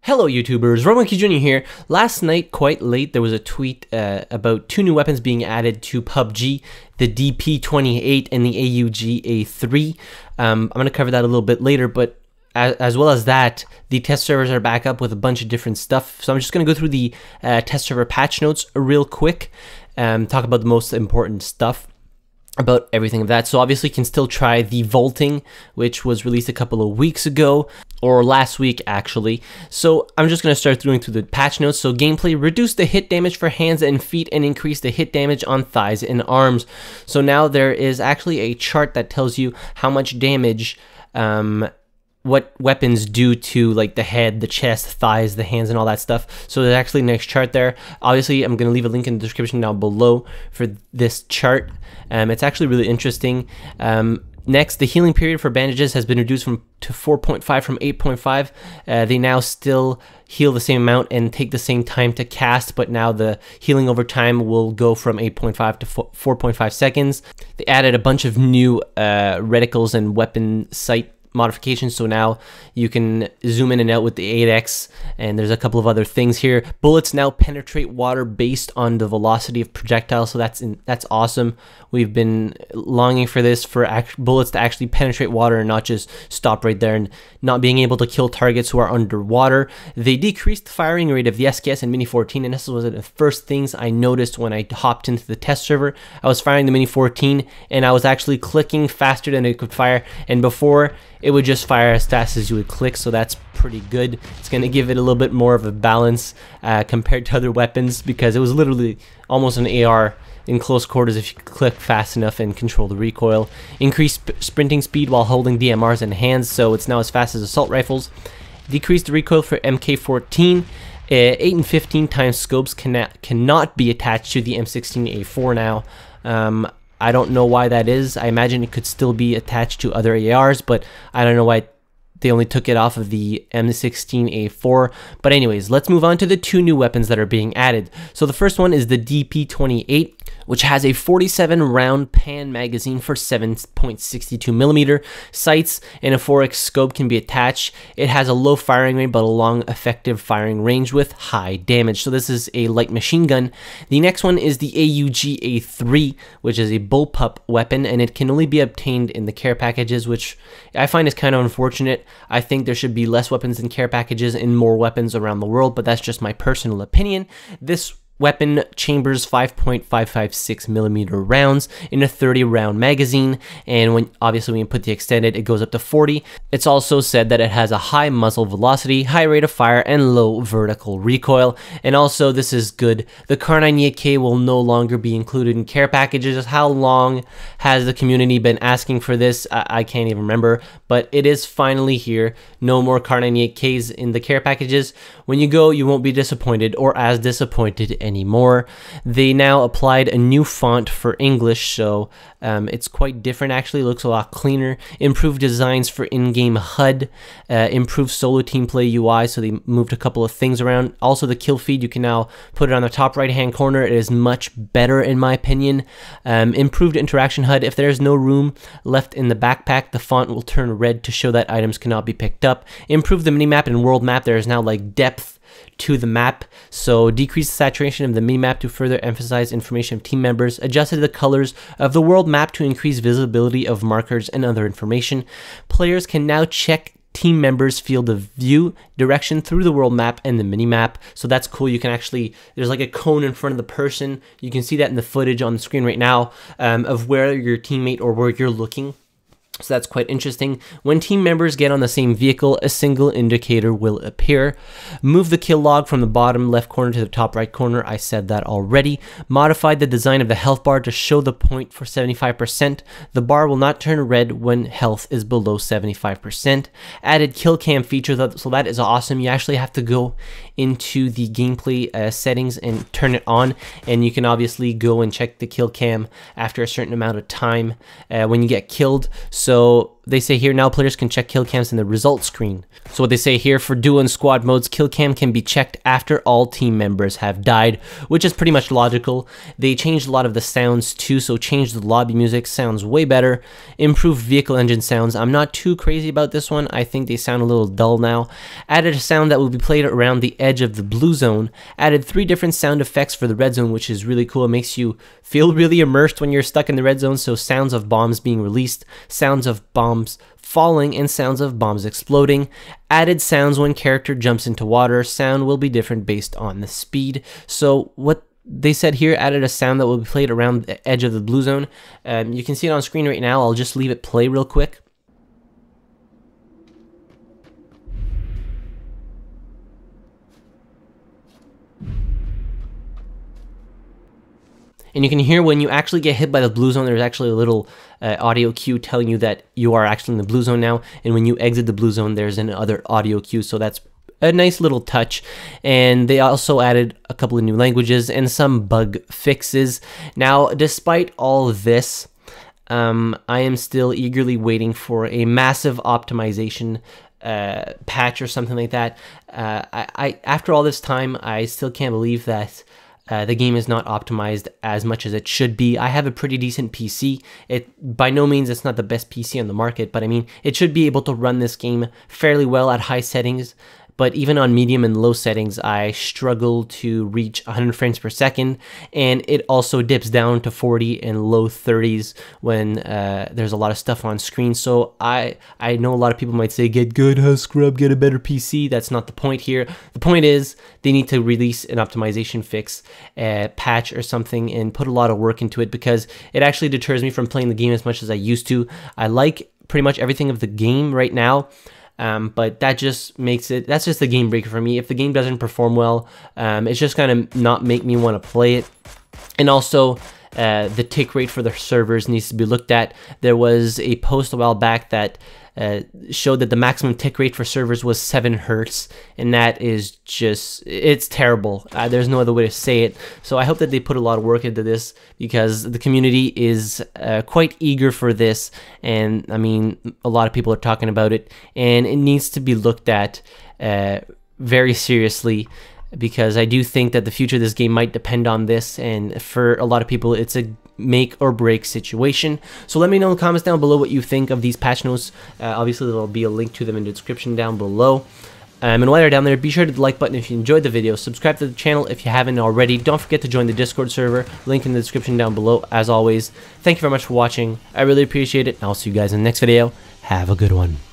Hello YouTubers, Romonkey Jr. here. Last night, quite late, there was a tweet about two new weapons being added to PUBG, the DP-28 and the AUG-A3. I'm going to cover that a little bit later, but as well as that, the test servers are back up with a bunch of different stuff. So I'm just going to go through the test server patch notes real quick, talk about the most important stuff about everything of that. So obviously you can still try the vaulting, which was released a couple of weeks ago, or last week actually. So I'm just going to start going through the patch notes. So gameplay: reduce the hit damage for hands and feet and increase the hit damage on thighs and arms. So now there is actually a chart that tells you how much damage what weapons do to like the head, the chest, thighs, the hands, and all that stuff. So there's actually a nice chart there. Obviously I'm going to leave a link in the description down below for this chart. It's actually really interesting. Next, the healing period for bandages has been reduced to 4.5 from 8.5. They now still heal the same amount and take the same time to cast, but now the healing over time will go from 8.5 to 4.5 seconds. They added a bunch of new reticles and weapon sight modifications, so now you can zoom in and out with the 8x, and there's a couple of other things here. Bullets now penetrate water based on the velocity of projectiles, so that's awesome. We've been longing for this, for bullets to actually penetrate water and not just stop right there and not being able to kill targets who are underwater. They decreased the firing rate of the SKS and Mini 14, and this was one of the first things I noticed when I hopped into the test server. I was firing the Mini 14 and I was actually clicking faster than it could fire, and before it would just fire as fast as you would click, so that's pretty good. It's going to give it a little bit more of a balance compared to other weapons, because it was literally almost an AR in close quarters if you click fast enough and control the recoil. Increased sprinting speed while holding DMRs in hands, so it's now as fast as assault rifles. Decreased the recoil for MK14. 8 and 15 times scopes cannot be attached to the M16A4 now. I don't know why that is. I imagine it could still be attached to other ARs, but I don't know why they only took it off of the M16A4. But anyways, let's move on to the two new weapons that are being added. So the first one is the DP-28, which has a 47 round pan magazine for 7.62 millimeter sights, and a 4x scope can be attached. It has a low firing rate but a long effective firing range with high damage. So this is a light machine gun. The next one is the AUG-A3, which is a bullpup weapon, and it can only be obtained in the care packages, which I find is kind of unfortunate. I think there should be less weapons in care packages and more weapons around the world, but that's just my personal opinion. This weapon chambers 5.556 millimeter rounds in a 30 round magazine, and when you put the extended, it goes up to 40. It's also said that it has a high muzzle velocity, high rate of fire, and low vertical recoil. And also, this is good, the Kar98K will no longer be included in care packages. How long has the community been asking for this? I can't even remember, but it is finally here. No more Kar98Ks in the care packages. When you go, you won't be disappointed, or as disappointed anymore. They now applied a new font for English, so it's quite different actually. It looks a lot cleaner. Improved designs for in-game HUD, improved solo team play UI, so they moved a couple of things around. Also the kill feed, you can now put it on the top right hand corner. It is much better in my opinion. Improved interaction HUD. If there's no room left in the backpack, the font will turn red to show that items cannot be picked up. Improved the minimap and world map. There is now like depth to the map, so decrease the saturation of the minimap to further emphasize information of team members. Adjusted the colors of the world map to increase visibility of markers and other information. Players can now check team members' field of view direction through the world map and the minimap, so that's cool. You can actually, there's like a cone in front of the person. You can see that in the footage on the screen right now of where your teammate or where you're looking. So that's quite interesting. When team members get on the same vehicle, a single indicator will appear. Move the kill log from the bottom left corner to the top right corner. I said that already. Modified the design of the health bar to show the point for 75%. The bar will not turn red when health is below 75%. Added KILLCAM feature, so that is awesome. You actually have to go into the gameplay settings and turn it on, and you can obviously go and check the KILLCAM after a certain amount of time when you get killed. So they say here, now players can check kill cams in the results screen. So what they say here, for duo and squad modes, kill cam can be checked after all team members have died, which is pretty much logical. They changed a lot of the sounds too, so changed the lobby music, sounds way better. Improved vehicle engine sounds. I'm not too crazy about this one. I think they sound a little dull now. Added a sound that will be played around the edge of the blue zone. Added 3 different sound effects for the red zone, which is really cool. It makes you feel really immersed when you're stuck in the red zone. So sounds of bombs being released, sounds of bombs falling, and sounds of bombs exploding. Added sounds when character jumps into water. Sound will be different based on the speed. So what they said here, added a sound that will be played around the edge of the blue zone. You can see it on screen right now. I'll just leave it play real quick. And you can hear when you actually get hit by the blue zone, there's actually a little audio cue telling you that you are actually in the blue zone now. And when you exit the blue zone, there's another audio cue. So that's a nice little touch. And they also added a couple of new languages and some bug fixes. Now, despite all of this, I am still eagerly waiting for a massive optimization patch or something like that. After all this time, I still can't believe that the game is not optimized as much as it should be. I have a pretty decent PC. By no means it's not the best PC on the market, but I mean, it should be able to run this game fairly well at high settings. But even on medium and low settings, I struggle to reach 100 frames per second, and it also dips down to 40 and low 30s when there's a lot of stuff on screen. So I know a lot of people might say, get good, scrub, get a better PC. That's not the point here. The point is they need to release an optimization fix, patch or something, and put a lot of work into it, because it actually deters me from playing the game as much as I used to. I like pretty much everything of the game right now. But that just makes it, that's just the game breaker for me. If the game doesn't perform well, it's just gonna not make me want to play it. And also, the tick rate for the servers needs to be looked at. There was a post a while back that showed that the maximum tick rate for servers was 7 Hertz, and that is just, it's terrible. There's no other way to say it. So I hope that they put a lot of work into this, because the community is quite eager for this, and I mean, a lot of people are talking about it, and it needs to be looked at very seriously, because I do think that the future of this game might depend on this, and for a lot of people it's a make or break situation. So let me know in the comments down below what you think of these patch notes. Obviously there will be a link to them in the description down below. And while you're down there, be sure to hit the like button if you enjoyed the video, subscribe to the channel if you haven't already, don't forget to join the Discord server, link in the description down below as always. Thank you very much for watching, I really appreciate it, and I'll see you guys in the next video. Have a good one.